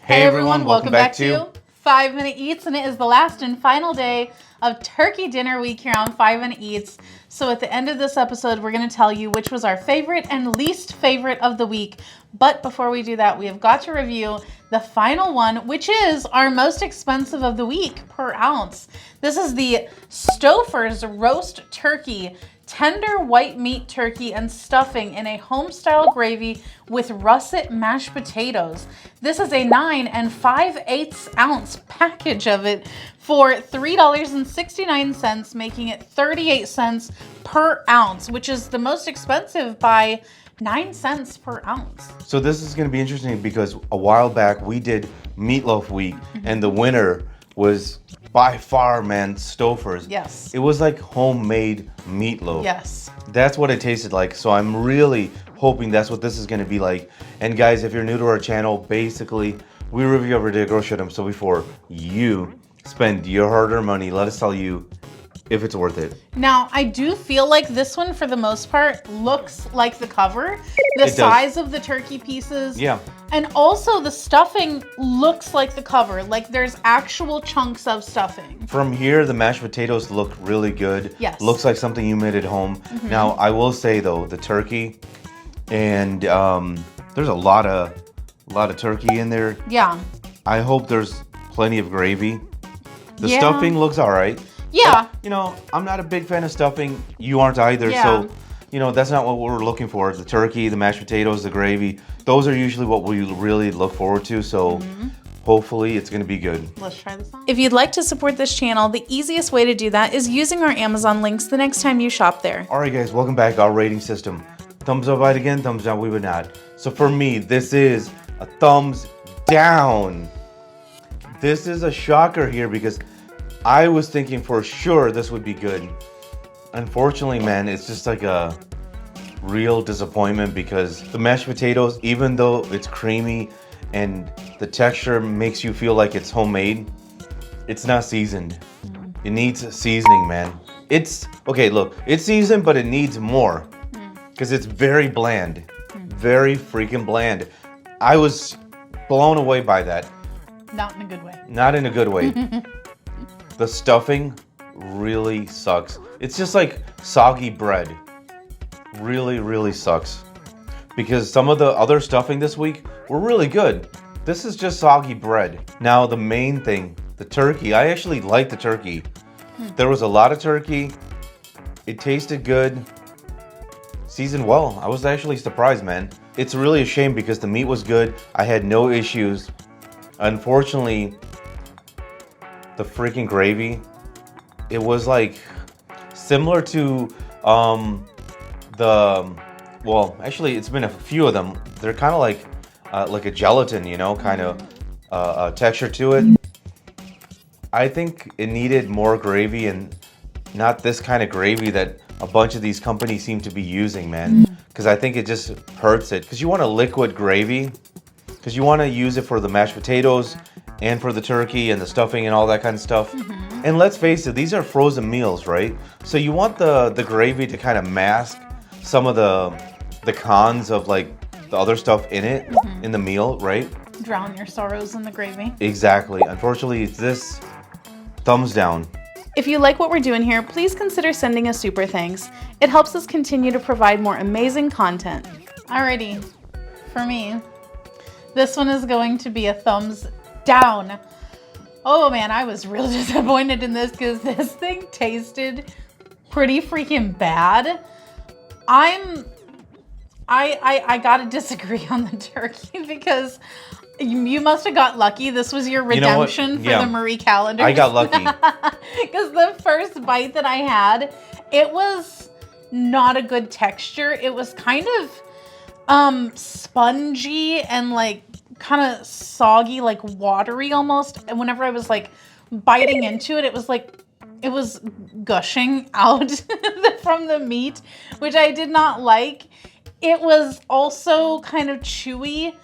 Hey everyone, welcome back to 5 Minute Eats, and it is the last and final day of Turkey Dinner Week here on 5 Minute Eats. So at the end of this episode, we're going to tell you which was our favorite and least favorite of the week. But before we do that, we have got to review the final one, which is our most expensive of the week per ounce. This is the Stouffer's roast turkey. Tender white meat turkey and stuffing in a home-style gravy with russet mashed potatoes. This is a 9 5/8 ounce package of it for $3.69, making it 38 cents per ounce, which is the most expensive by 9 cents per ounce. So this is going to be interesting because a while back we did Meatloaf Week, and the winner was by far, man, Stouffer's. Yes. It was like homemade meatloaf. Yes. That's what it tasted like. So I'm really hoping that's what this is going to be like. And guys, if you're new to our channel, basically we review every day grocery items. So before you spend your hard-earned money, let us tell you if it's worth it. Now, I do feel like this one, for the most part, looks like the cover. The size of the turkey pieces. Yeah. And also the stuffing looks like the cover. Like there's actual chunks of stuffing. From here, the mashed potatoes look really good. Yes. Looks like something you made at home. Now, I will say though, the turkey, and there's a lot of turkey in there. Yeah. I hope there's plenty of gravy. The Yeah. stuffing looks all right. Yeah. But, you know, I'm not a big fan of stuffing. You aren't either. Yeah. So, you know, that's not what we're looking for. The turkey, the mashed potatoes, the gravy. Those are usually what we really look forward to. So hopefully it's going to be good. Let's try this on. If you'd like to support this channel, the easiest way to do that is using our Amazon links the next time you shop there. All right, guys, welcome back. Our rating system. Thumbs up, right again. Thumbs down, we would not. So for me, this is a thumbs down. This is a shocker here because I was thinking for sure this would be good. Unfortunately, man, it's just like a real disappointment because the mashed potatoes, even though it's creamy and the texture makes you feel like it's homemade, it's not seasoned. It needs seasoning, man. It's, okay, look, it's seasoned, but it needs more because it's very bland. Very freaking bland. I was blown away by that. Not in a good way. Not in a good way. The stuffing really sucks. It's just like soggy bread. Really, really sucks. Because some of the other stuffing this week were really good. This is just soggy bread. Now the main thing, the turkey. I actually like the turkey. There was a lot of turkey. It tasted good. Seasoned well. I was actually surprised, man. It's really a shame because the meat was good. I had no issues. Unfortunately, the freaking gravy, it was like similar to well, actually it's been a few of them. They're kind of like a gelatin, you know, kind of texture to it. I think it needed more gravy and not this kind of gravy that a bunch of these companies seem to be using, man. Because I think it just hurts it. Because you want a liquid gravy, because you want to use it for the mashed potatoes and for the turkey and the stuffing and all that kind of stuff. And let's face it, these are frozen meals, right? So you want the gravy to kind of mask some of the cons of like the other stuff in it, in the meal, right? Drown your sorrows in the gravy. Exactly. Unfortunately, it's this thumbs down. If you like what we're doing here, please consider sending us super thanks. It helps us continue to provide more amazing content. Alrighty, for me, this one is going to be a thumbs down. Oh man, I was real disappointed in this because this thing tasted pretty freaking bad. I gotta didisagree on the turkey because you must have got lucky. This was your redemption for the Marie Calendar. I got lucky. Because the first bite that I had, it was not a good texture. It was kind of spongy and like kind of soggy, like watery almost. And whenever I was like biting into it, it was like it was gushing out from the meat, which I did not like. It was also kind of chewy.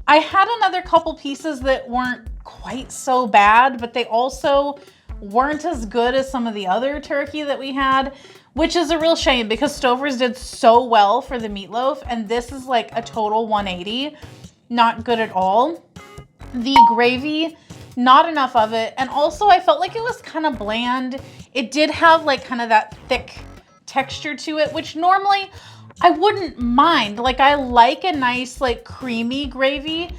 I had another couple pieces that weren't quite so bad, but they also weren't as good as some of the other turkey that we had, which is a real shame because Stouffer's did so well for the meatloaf, and this is like a total 180. Not good at all. The gravy, not enough of it. And also I felt like it was kind of bland. It did have like kind of that thick texture to it, which normally I wouldn't mind. Like I like a nice like creamy gravy,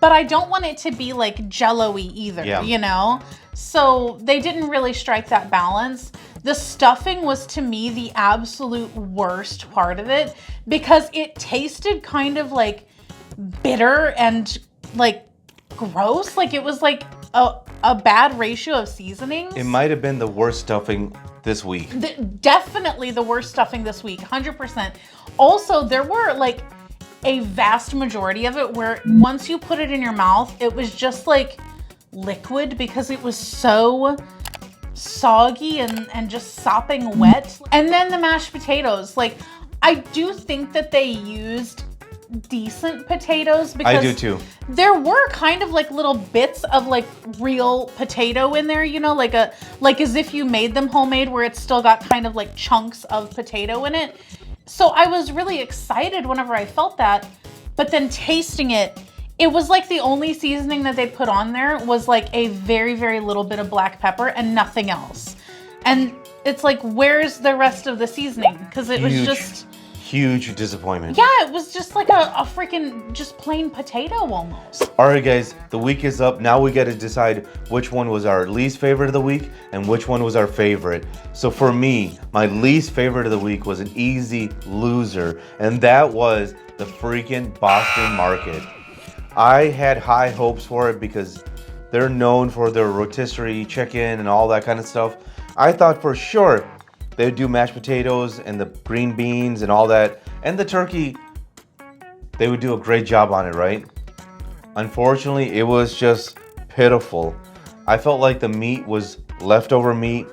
but I don't want it to be like jello-y either, you know? So they didn't really strike that balance. The stuffing was to me the absolute worst part of it because it tasted kind of like bitter and like gross. Like it was like a bad ratio of seasonings. It might have been the worst stuffing this week. Definitely the worst stuffing this week, 100%. Also, there were like a vast majority of it where once you put it in your mouth, it was just like liquid because it was so soggy and just sopping wet. And then the mashed potatoes, like I do think that they used decent potatoes because I do too. There were kind of like little bits of like real potato in there, you know, like as if you made them homemade where it's still got kind of like chunks of potato in it. So I was really excited whenever I felt that, but then tasting it, it was like the only seasoning that they put on there was like a very, very little bit of black pepper and nothing else. And it's like, where's the rest of the seasoning? Because it was just... Huge disappointment. Yeah, it was just like a freaking just plain potato almost. All right, guys, the week is up. Now we got to decide which one was our least favorite of the week and which one was our favorite. So for me, my least favorite of the week was an easy loser, and that was the freaking Boston Market. I had high hopes for it because they're known for their rotisserie chicken and all that kind of stuff. I thought for sure they would do mashed potatoes and the green beans and all that. And the turkey, they would do a great job on it, right? Unfortunately, it was just pitiful. I felt like the meat was leftover meat.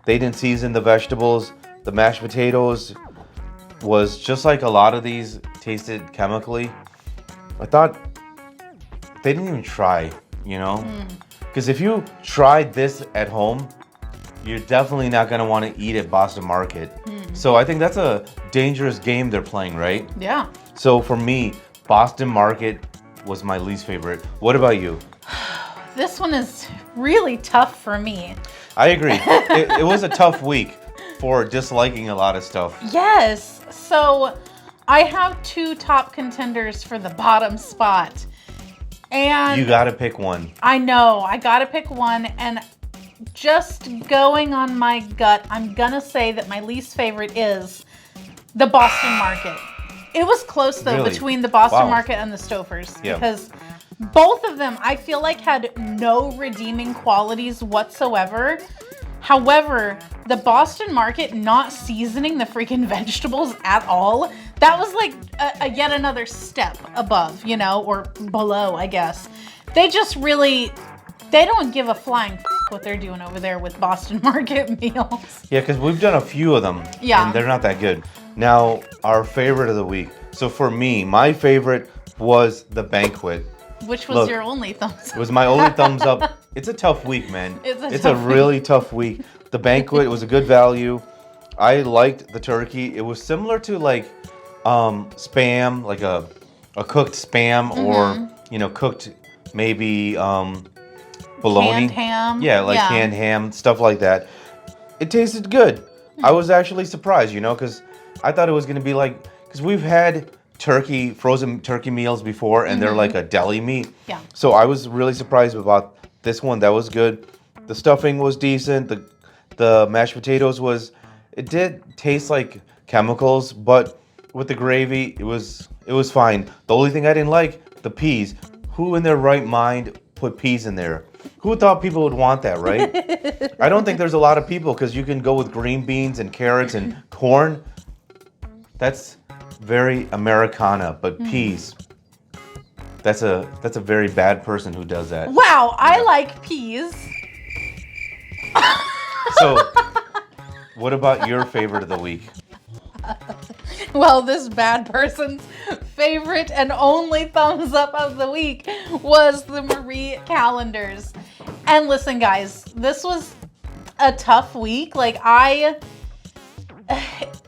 They didn't season the vegetables. The mashed potatoes was just like a lot of these tasted chemically. I thought they didn't even try, you know? Because if you tried this at home, you're definitely not going to want to eat at Boston Market. So I think that's a dangerous game they're playing, right? Yeah. So for me, Boston Market was my least favorite. What about you? This one is really tough for me. I agree. It was a tough week for disliking a lot of stuff. Yes. So I have two top contenders for the bottom spot. And You got to pick one. I know. I got to pick one. And just going on my gut, I'm gonna say that my least favorite is the Boston Market. It was close though, Really? between the Boston Wow. Market and the Stouffer's, Yeah. because both of them I feel like had no redeeming qualities whatsoever. However, the Boston Market not seasoning the freaking vegetables at all, that was like a yet another step above, you know, or below, I guess. They just really, they don't give a flying f what they're doing over there with Boston Market meals. Yeah, because we've done a few of them. Yeah. And they're not that good. Now, our favorite of the week. So for me, my favorite was the banquet. Which was Look, your only thumbs It was my only thumbs up. It's a tough week, man. It's a a tough really tough week. The banquet was a good value. I liked the turkey. It was similar to like spam, like a cooked spam or, you know, cooked maybe bologna. Canned ham. Yeah, like canned ham, stuff like that. It tasted good. I was actually surprised, you know, because I thought it was going to be like, because we've had frozen turkey meals before, and they're like a deli meat. Yeah. So I was really surprised about this one. That was good. The stuffing was decent. The mashed potatoes it did taste like chemicals, but with the gravy, it was fine. The only thing I didn't like, the peas. Who in their right mind put peas in there? Who thought people would want that, right? I don't think there's a lot of people, because you can go with green beans and carrots and corn. That's very Americana, but peas. That's a very bad person who does that. Wow, I like peas. So, what about your favorite of the week? Well, this bad person's favorite and only thumbs up of the week was the Marie calendars. And listen, guys, this was a tough week. Like,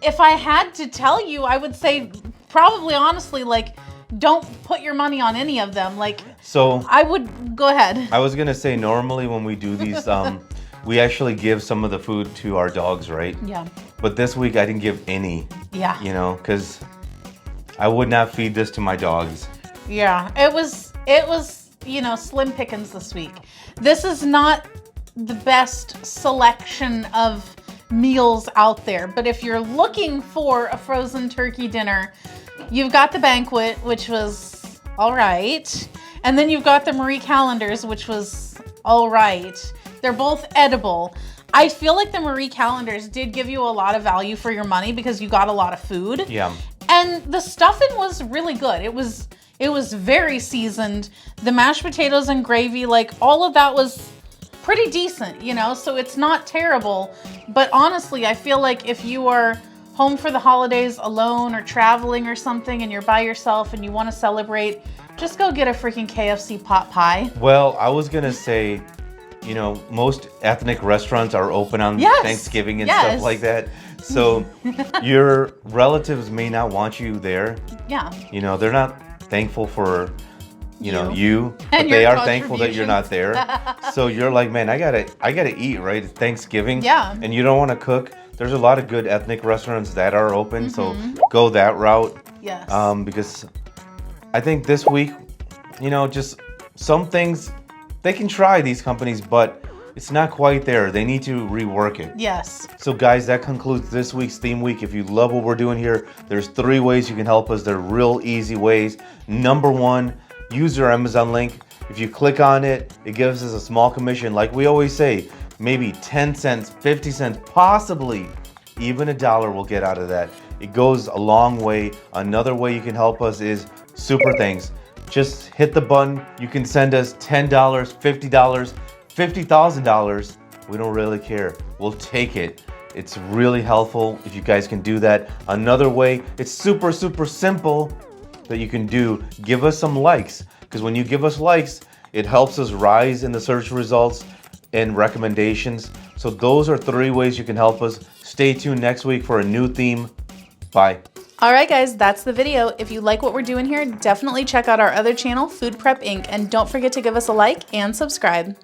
if I had to tell you, I would say probably honestly, like, don't put your money on any of them. Like, So I would go ahead. I was gonna say normally when we do these, we actually give some of the food to our dogs, right? Yeah. But this week I didn't give any. Yeah. You know, because I would not feed this to my dogs. Yeah. It was, you know, slim pickings this week. This is not the best selection of meals out there, but if you're looking for a frozen turkey dinner, you've got the Banquet, which was all right, and then you've got the Marie Callender's, which was all right. They're both edible. I feel like the Marie Callender's did give you a lot of value for your money because you got a lot of food. Yeah. And the stuffing was really good. It was very seasoned. The mashed potatoes and gravy, like all of that was pretty decent, you know, so it's not terrible. But honestly, I feel like if you are home for the holidays alone or traveling or something and you're by yourself and you want to celebrate, just go get a freaking KFC pot pie. Well, I was gonna say, you know, most ethnic restaurants are open on Thanksgiving and stuff like that. So your relatives may not want you there. Yeah. You know, they're not thankful for, you know, but And they your are thankful that you're not there. So you're like, man, I gotta eat, right? It's Thanksgiving. Yeah. And you don't want to cook. There's a lot of good ethnic restaurants that are open, so go that route. Yes. Because I think this week, you know, just some things they can try, these companies, but it's not quite there. They need to rework it. Yes. So guys, that concludes this week's theme week. If you love what we're doing here, there's 3 ways you can help us. They're real easy ways. Number 1, use your Amazon link. If you click on it, it gives us a small commission. Like we always say, maybe 10 cents, 50 cents, possibly even $1 we'll get out of that. It goes a long way. Another way you can help us is super thanks. Just hit the button. You can send us $10, $50, $50,000. We don't really care. We'll take it. It's really helpful if you guys can do that. Another way, it's super simple that you can do. Give us some likes, because when you give us likes, it helps us rise in the search results and recommendations. So those are 3 ways you can help us. Stay tuned next week for a new theme. Bye. All right, guys, that's the video. If you like what we're doing here, definitely check out our other channel, Food Prep Inc. And don't forget to give us a like and subscribe.